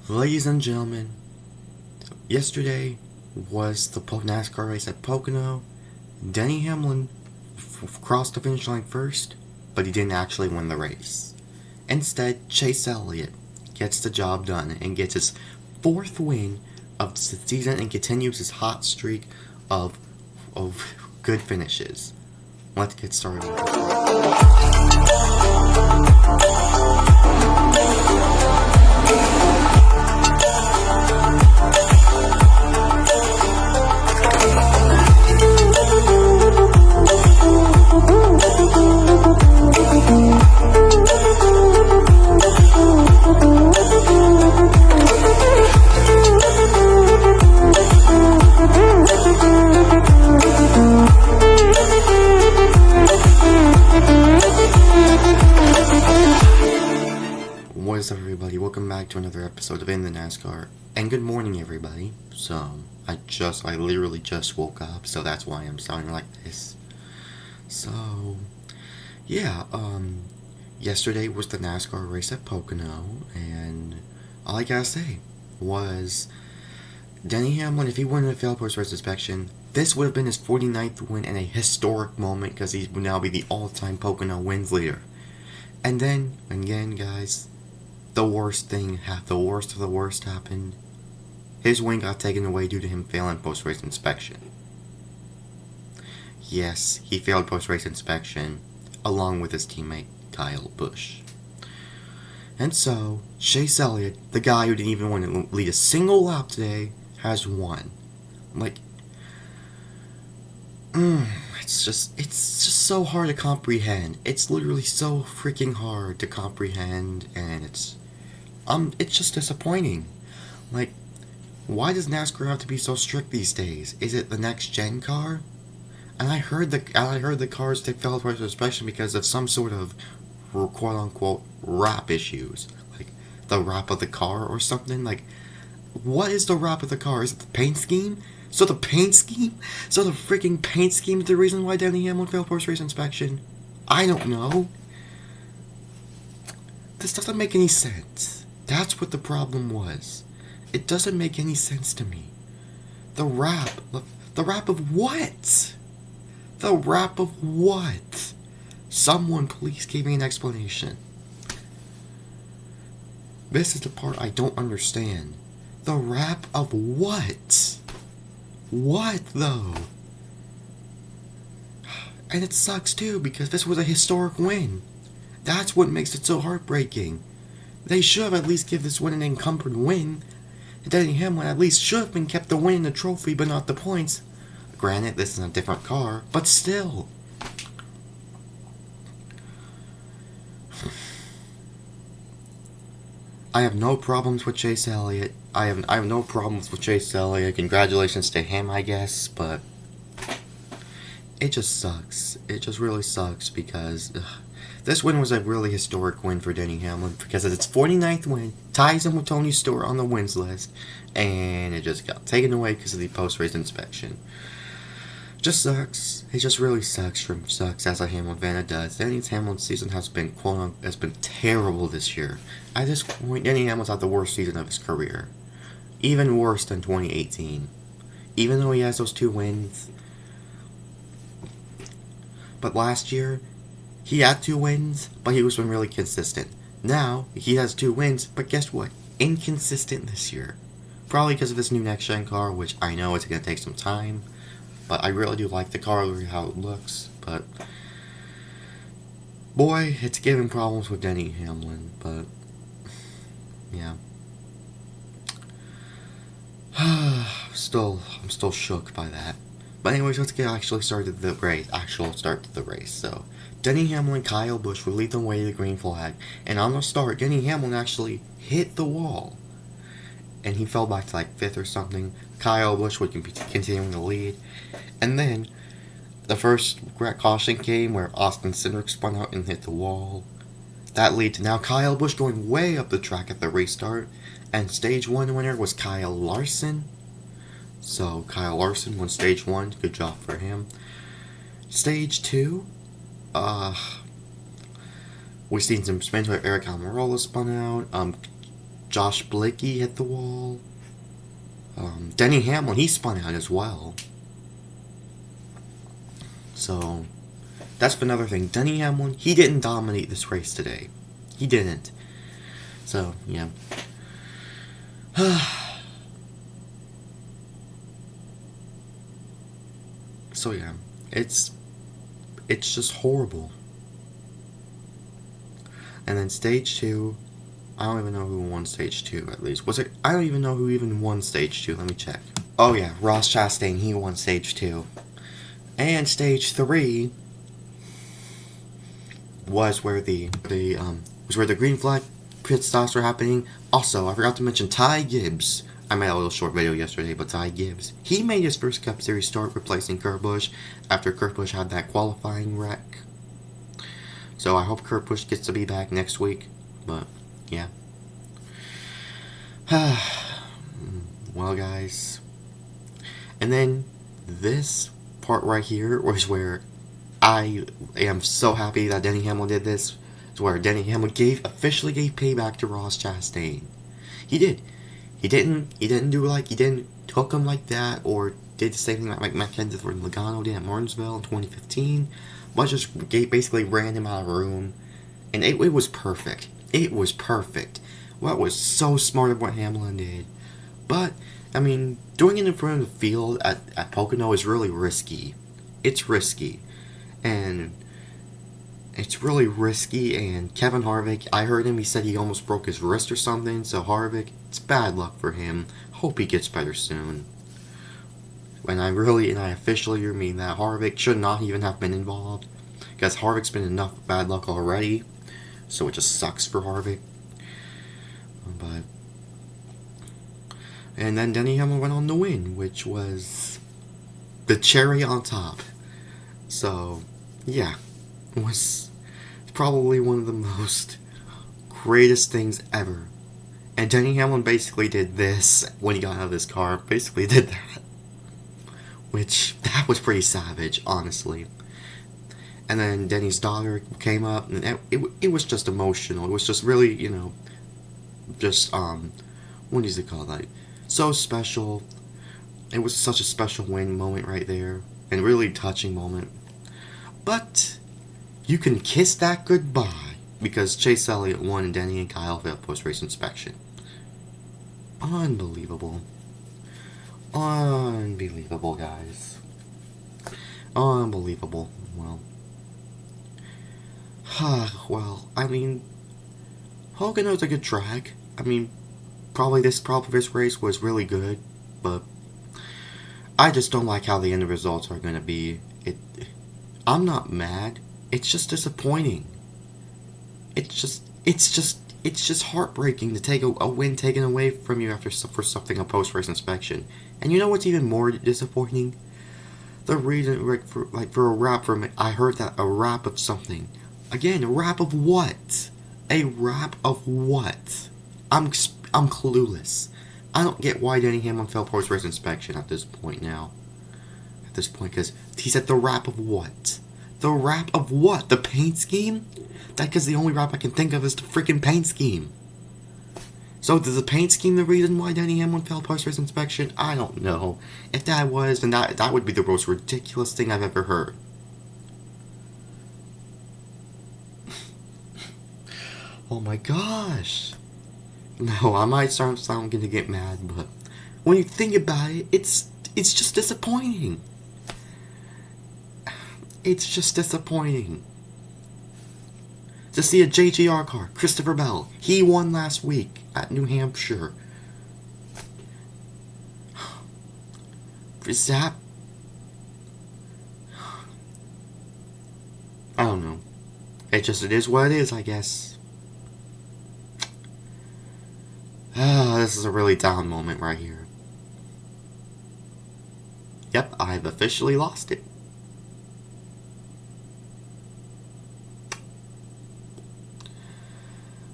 Ladies and gentlemen, yesterday was the NASCAR race at Pocono. Denny Hamlin crossed the finish line first, but he didn't actually win the race. Instead, Chase Elliott gets the job done and gets his fourth win of the season and continues his hot streak of good finishes. Let's get started with this. What is up, everybody? Welcome back to another episode of In the NASCAR. And good morning, everybody. So, I literally just woke up, so that's why I'm sounding like this. So, yeah, yesterday was the NASCAR race at Pocono, and all I gotta say was Denny Hamlin, if he wouldn't have failed post-race inspection, this would have been his 49th win and a historic moment because he would now be the all-time Pocono wins leader. And then, again, guys, the worst of the worst happened. His win got taken away due to him failing post-race inspection. Yes, he failed post-race inspection, along with his teammate, Kyle Busch. And so, Chase Elliott, the guy who didn't even want to lead a single lap today, has won. It's just so hard to comprehend. It's literally so freaking hard to comprehend, and it's just disappointing. Why does NASCAR have to be so strict these days? Is it the next gen car? And I heard the cars take failed post inspection because of some sort of quote unquote wrap issues, like the wrap of the car or something. What is the wrap of the car? Is it the paint scheme? So the freaking paint scheme is the reason why Denny Hamlin failed post-race inspection? I don't know. This doesn't make any sense. That's what the problem was. It doesn't make any sense to me. The wrap of what? The wrap of what? Someone please give me an explanation. This is the part I don't understand. The wrap of what? What, though? And it sucks, too, because this was a historic win. That's what makes it so heartbreaking. They should have at least given this one an encumbered win. Denny Hamlin at least should have been kept the win and the trophy, but not the points. Granted, this is a different car, but still. I have no problems with Chase Elliott. I have no problems with Chase Elliott. Congratulations to him, I guess, but it just sucks. It just really sucks because this win was a really historic win for Denny Hamlin because it's his 49th win, ties him with Tony Stewart on the wins list, and it just got taken away because of the post-race inspection. Just sucks. It just really sucks as a Hamlin fan. It does. Denny Hamlin's season has been terrible this year. At this point, Denny Hamlin's had the worst season of his career, even worse than 2018. Even though he has those 2 wins, but last year he had 2 wins, but he was been really consistent. Now he has 2 wins, but guess what? Inconsistent this year, probably because of this new next gen car, which I know it's gonna take some time. But I really do like the car, how it looks. But boy, it's giving problems with Denny Hamlin. But yeah, I'm still shook by that. But anyways, let's get start to the race. So Denny Hamlin, Kyle Busch would lead the way to the green flag, and on the start, Denny Hamlin actually hit the wall, and he fell back to 5th or something. Kyle Busch would continue in the lead. And then, the first caution came where Austin Cindric spun out and hit the wall. That lead to now Kyle Busch going way up the track at the restart. And stage 1 winner was Kyle Larson. So, Kyle Larson won stage 1. Good job for him. Stage 2, we've seen some spins where Eric Almirola spun out. Josh Blicky hit the wall. Denny Hamlin, he spun out as well. So, that's another thing. Denny Hamlin, he didn't dominate this race today. He didn't. So, yeah. So, yeah. It's just horrible. And then stage 2, I don't even know who won stage 2, at least. Was it? I don't even know who even won stage 2. Let me check. Oh, yeah. Ross Chastain, he won stage 2. And stage 3 was where the green flag pit stops were happening. Also, I forgot to mention Ty Gibbs. I made a little short video yesterday, but Ty Gibbs, he made his first Cup Series start replacing Kurt Busch after Kurt Busch had that qualifying wreck. So I hope Kurt Busch gets to be back next week. But yeah. Well, guys. And then this part right here was where I am so happy that Denny Hamlin did this. It's where Denny Hamlin officially gave payback to Ross Chastain. He did. He didn't hook him like that, or did the same thing like Matt Kenseth or Logano did at Martinsville in 2015. But just basically ran him out of the room. And it was perfect. It was perfect. Well, it was so smart of what Hamlin did. But, I mean, doing it in front of the field at Pocono is really risky. It's risky. And it's really risky, and Kevin Harvick, I heard him, he said he almost broke his wrist or something, so Harvick, it's bad luck for him. Hope he gets better soon. And I officially mean that Harvick should not even have been involved, because Harvick's been enough bad luck already, so it just sucks for Harvick. But, and then Denny Hamlin went on to win, which was the cherry on top. So, yeah, it was probably one of the most greatest things ever. And Denny Hamlin basically did this when he got out of his car. Basically did that. Which, that was pretty savage, honestly. And then Denny's daughter came up, and it was just emotional. It was just really, just, what is it called? Like, so special. It was such a special win moment right there. And really touching moment. But you can kiss that goodbye, because Chase Elliott won and Denny and Kyle failed post-race inspection. Unbelievable. Unbelievable, guys. Unbelievable. Well, I mean, Pocono's a good track. I mean, probably this race was really good, but I just don't like how the end results are going to be. I'm not mad. It's just disappointing. It's just heartbreaking to take a win taken away from you for something a post-race inspection. And you know what's even more disappointing? The reason, for a rap I heard that a rap of something. Again, a rap of what? A rap of what? I'm clueless. I don't get why Denny Hamlin failed post-race inspection at this point now. At this point, because he said the rap of what? The rap of what? The paint scheme? Because the only rap I can think of is the freaking paint scheme. So is the paint scheme the reason why Denny Hamlin failed post-race inspection? I don't know. If that was, then that would be the most ridiculous thing I've ever heard. Oh my gosh. No, I might sound gonna get mad, but when you think about it, it's just disappointing. It's just disappointing. To see a JGR car, Christopher Bell, he won last week at New Hampshire. Is that... I don't know. It is what it is, I guess. This is a really down moment right here. Yep, I've officially lost it.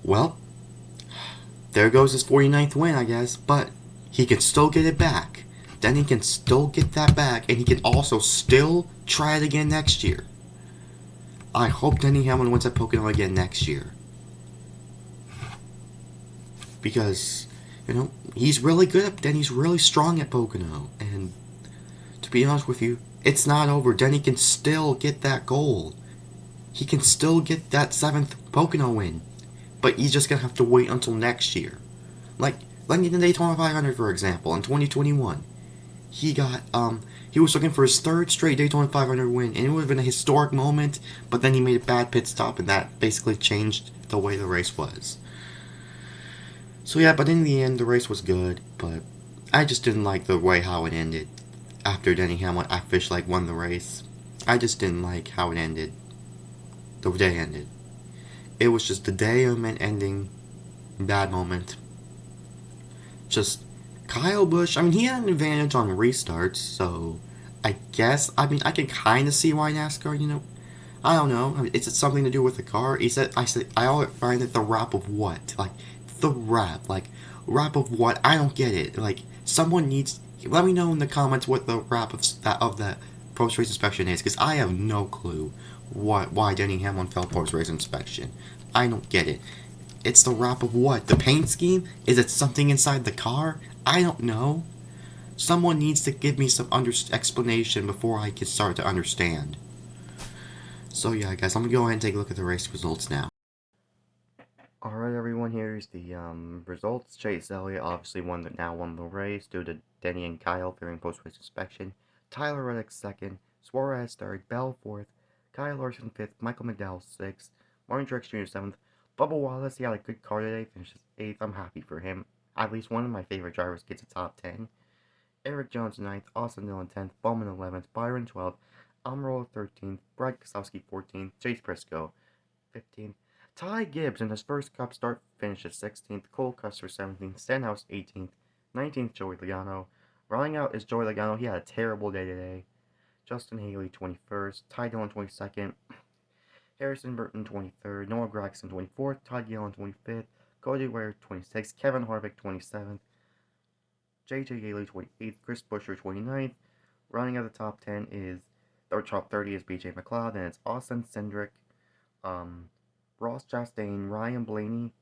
Well, there goes his 49th win, I guess, but he can still get it back. Then he can still get that back, and he can also still try it again next year. I hope Denny Hamlin wins at Pocono again next year. because, he's really good at Denny's really strong at Pocono. And to be honest with you, it's not over. Denny can still get that goal. He can still get that 7th Pocono win. But he's just gonna have to wait until next year. Like in the Daytona 500, for example, in 2021. He was looking for his 3rd straight Daytona 500 win, and it would have been a historic moment, but then he made a bad pit stop, and that basically changed the way the race was. So yeah, but in the end, the race was good, but I just didn't like the way how it ended. After Denny Hamlin officially won the race, I just didn't like how it ended. The day ended. It was just the day ending, bad moment. Just Kyle Busch, he had an advantage on restarts, so I guess, I can kind of see why NASCAR, I don't know, it's something to do with the car. I always find that the wrap of what? Wrap of what? I don't get it. Someone needs, let me know in the comments what the wrap of that post-race inspection is, because I have no clue why Denny Hamlin failed post-race inspection. I don't get it. It's the wrap of what? The paint scheme? Is it something inside the car? I don't know. Someone needs to give me some explanation before I can start to understand. So yeah, guys, I'm going to go ahead and take a look at the race results now. Alright, everyone, here's the results. Chase Elliott obviously won the race due to Denny and Kyle failing post-race inspection. Tyler Reddick 2nd, Suarez 3rd, Bell 4th, Kyle Larson 5th, Michael McDowell 6th, Martin Truex Jr. 7th, Bubba Wallace, he had a good car today, finishes 8th, I'm happy for him. At least one of my favorite drivers gets a top 10. Eric Jones 9th, Austin Dillon 10th, Bowman 11th, Byron 12th, Almirola 13th, Brad Keselowski 14th, Chase Briscoe 15th, Ty Gibbs in his first Cup start finishes 16th, Cole Custer 17th, Stenhouse 18th, 19th Joey Logano. Running out is Joey Logano, he had a terrible day today. Justin Haley 21st, Ty Dillon 22nd, Harrison Burton 23rd, Noah Gragson 24th, Todd Gillen 25th, Cody Ware 26th, Kevin Harvick 27th, JJ Yeley 28th, Chris Buescher 29th. Running out of the top 10 is, or top 30 is BJ McLeod, and it's Austin Cindric, Ross Chastain, Ryan Blaney,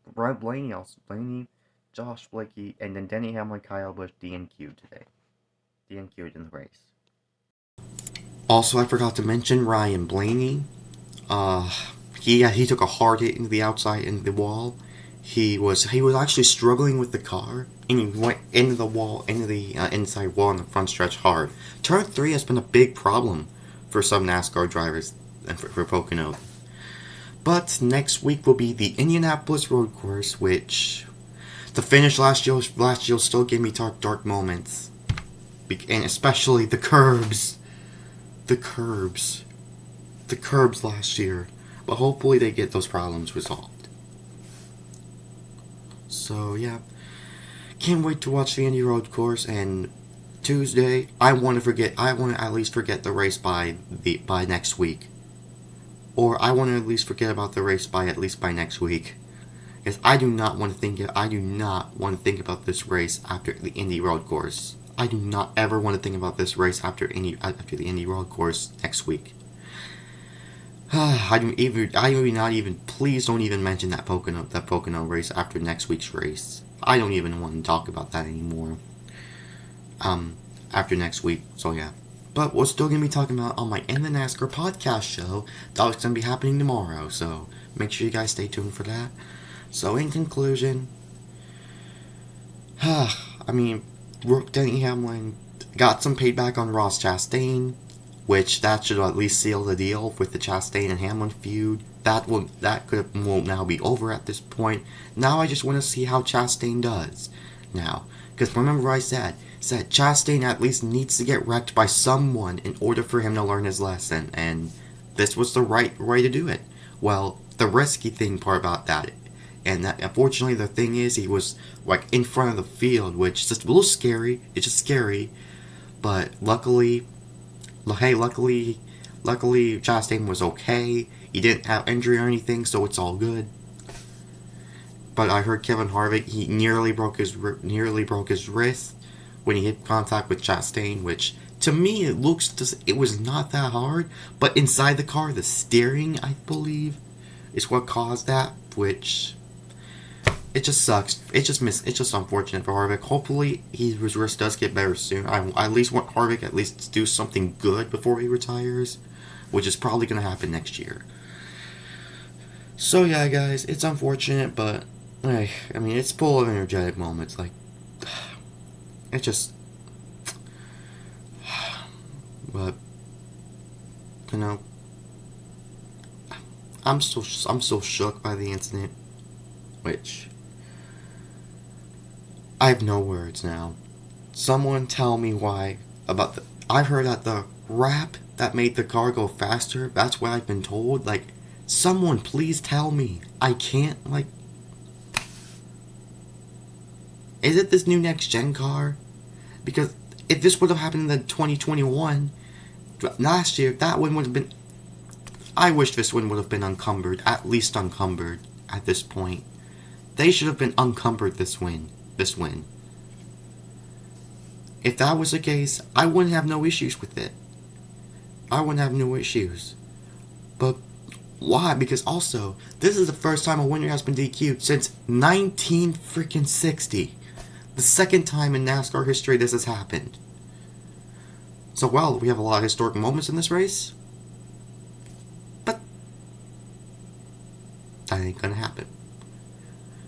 Josh Blakey, and then Denny Hamlin, Kyle Busch, DNQ'd today. DNQ'd in the race. Also, I forgot to mention Ryan Blaney. He took a hard hit into the outside into the wall. He was actually struggling with the car, and he went into the wall, into the inside wall in the front stretch hard. Turn 3 has been a big problem for some NASCAR drivers and for Pocono. But next week will be the Indianapolis Road Course, which the finish last year still gave me dark moments, and especially the curbs last year. But hopefully they get those problems resolved. So yeah, can't wait to watch the Indy Road Course. And Tuesday, I want to at least forget the race by next week. Or I want to at least forget about the race by next week, because I do not want to think about this race after the Indy Road Course. I do not ever want to think about this race after the Indy Road Course next week. Please don't even mention that Pocono race after next week's race. I don't even want to talk about that anymore. After next week, so yeah. But we're still going to be talking about on my In the NASCAR podcast show. That's going to be happening tomorrow, so make sure you guys stay tuned for that. So in conclusion, Denny Hamlin got some payback on Ross Chastain, which that should at least seal the deal with the Chastain and Hamlin feud. That won't now be over at this point. Now I just want to see how Chastain does. Now, because remember I said Chastain at least needs to get wrecked by someone in order for him to learn his lesson, and this was the right way to do it. Well, the risky part about that, and that unfortunately the thing is he was in front of the field, which is just a little scary. It's just scary, but luckily Chastain was okay. He didn't have injury or anything, so it's all good. But I heard Kevin Harvick, he nearly broke his wrist when he hit contact with Chastain, which to me it was not that hard, but inside the car, the steering, I believe, is what caused that, which it just sucks. It's just unfortunate for Harvick. Hopefully, his wrist does get better soon. I at least want Harvick at least to do something good before he retires, which is probably going to happen next year. So yeah, guys, it's unfortunate, but I mean, it's full of energetic moments. Like, it just, but you know, I'm still shook by the incident, which I have no words now. Someone tell me why about the. I've heard that the wrap that made the car go faster. That's what I've been told. Like, someone please tell me. I can't, like. Is it this new next gen car? Because if this would have happened in the 2021 last year, that one would have been. I wish this one would have been uncumbered, at least uncumbered at this point. They should have been uncumbered this win. If that was the case, I wouldn't have no issues with it. I wouldn't have no issues. But why? Because also, this is the first time a winner has been DQ'd since 1960. The second time in NASCAR history this has happened. So, well, we have a lot of historic moments in this race. But that ain't gonna happen.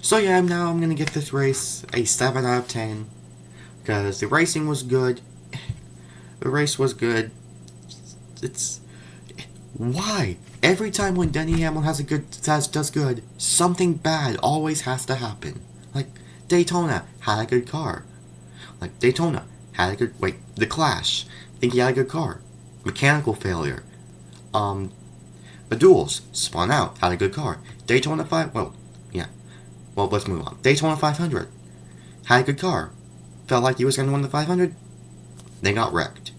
So yeah, I'm gonna give this race a 7 out of 10. Because the racing was good. The race was good. It's... Why? Every time when Denny Hamlin does good, something bad always has to happen. Like, Daytona had a good car. The Clash. I think he had a good car. Mechanical failure. The Duels. Spun out. Had a good car. Daytona 5... Well, let's move on. Daytona 500. Had a good car. Felt like he was going to win the 500. They got wrecked.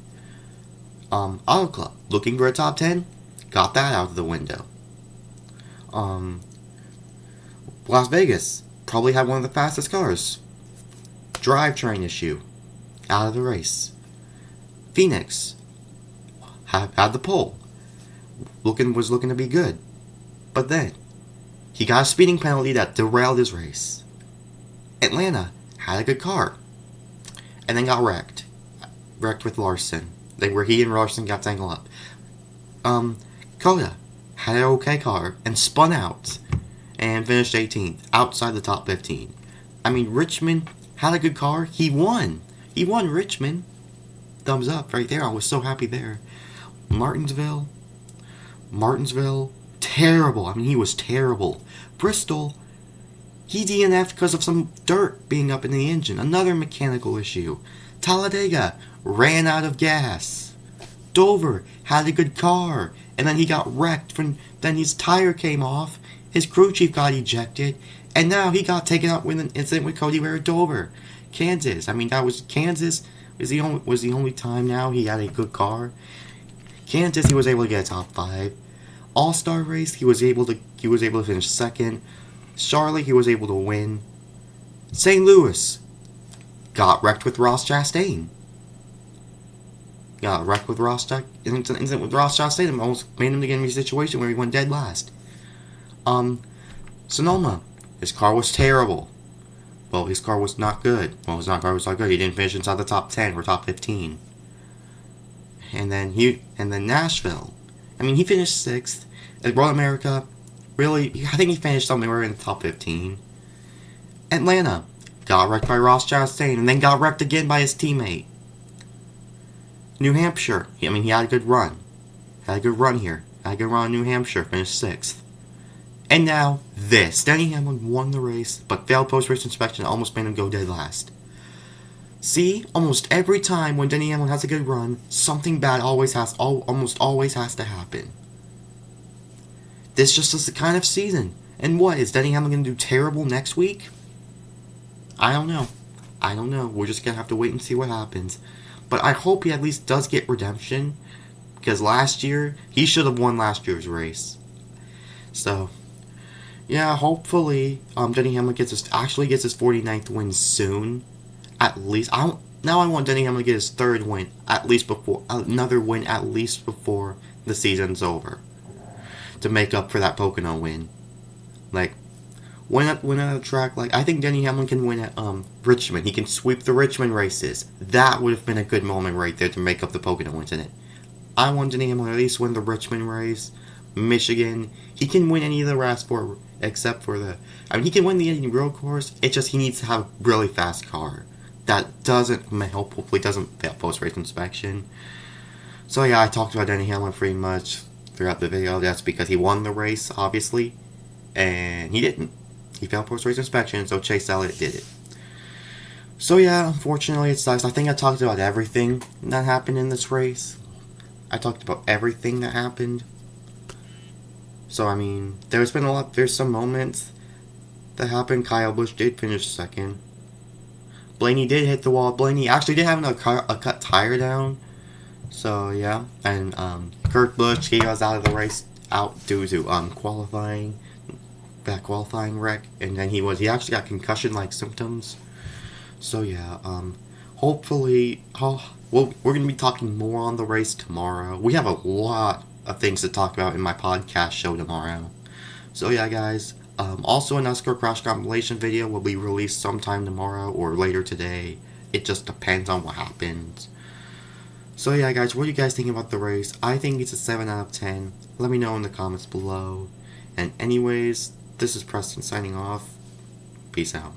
Auto Club. Looking for a top 10. Got that out of the window. Las Vegas. Probably had one of the fastest cars. Drivetrain issue. Out of the race. Phoenix. Had the pole. Was looking to be good. But then, he got a speeding penalty that derailed his race. Atlanta had a good car. And then got wrecked. Wrecked with Larson. Where he and Larson got tangled up. Coda had an okay car and spun out. And finished 18th. Outside the top 15. I mean, Richmond had a good car. He won. He won Richmond. Thumbs up right there. I was so happy there. Martinsville. Terrible. I mean, he was terrible. Bristol. He DNF'd because of some dirt being up in the engine. Another mechanical issue. Talladega ran out of gas. Dover had a good car. And then he got wrecked. Then his tire came off. His crew chief got ejected. And now he got taken out with an incident with Cody Ware at Dover. Kansas. I mean, Kansas was the only time now he had a good car. Kansas, he was able to get a top 5. All-Star race, he was able to finish second. Charlotte, he was able to win. St. Louis got wrecked with Ross Chastain. Incident with Ross Chastain almost made him to get in a situation where he went dead last. Sonoma, his car was terrible. Well, his car was not good. His car was not good. He didn't finish inside the top 10 or top 15. And then Nashville. I mean, he finished 6th. At Road America, really, I think he finished somewhere in the top 15. Atlanta got wrecked by Ross Chastain and then got wrecked again by his teammate. New Hampshire, he had a good run. Had a good run here. Had a good run in New Hampshire, finished 6th. And now, this. Denny Hamlin won the race, but failed post-race inspection, almost made him go dead last. See, almost every time when Denny Hamlin has a good run, something bad almost always has to happen. This just is the kind of season. And what, is Denny Hamlin going to do terrible next week? I don't know. We're just going to have to wait and see what happens. But I hope he at least does get redemption. Because last year, he should have won last year's race. So, yeah, hopefully, Denny Hamlin gets his 49th win soon. At least, now I want Denny Hamlin to get his 3rd win, another win at least before the season's over. To make up for that Pocono win. Like, win at a track like, I think Denny Hamlin can win at Richmond. He can sweep the Richmond races. That would have been a good moment right there to make up the Pocono incident. I want Denny Hamlin at least win the Richmond race. Michigan, he can win any of the race for except for the. I mean, he can win the Indian Road Course. It's just he needs to have a really fast car that doesn't help. Hopefully, doesn't fail post race inspection. So yeah, I talked about Denny Hamlin pretty much throughout the video. That's because he won the race, obviously, and he didn't. He failed post race inspection, so Chase Elliott did it. So yeah, unfortunately, it sucks. I think I talked about everything that happened in this race. I talked about everything that happened. So, I mean, there's some moments that happened. Kyle Busch did finish second. Blaney did hit the wall. Blaney actually did have a cut tire down. So, yeah. And, Kurt Busch, he was out of the race due to, qualifying wreck. And then he actually got concussion-like symptoms. So, yeah, hopefully, we're going to be talking more on the race tomorrow. We have a lot of things to talk about in my podcast show tomorrow. So yeah, guys. Also, a NASCAR Crash compilation video will be released sometime tomorrow or later today. It just depends on what happens. So yeah, guys, what do you guys think about the race? I think it's a 7 out of 10. Let me know in the comments below. And anyways, this is Preston signing off. Peace out.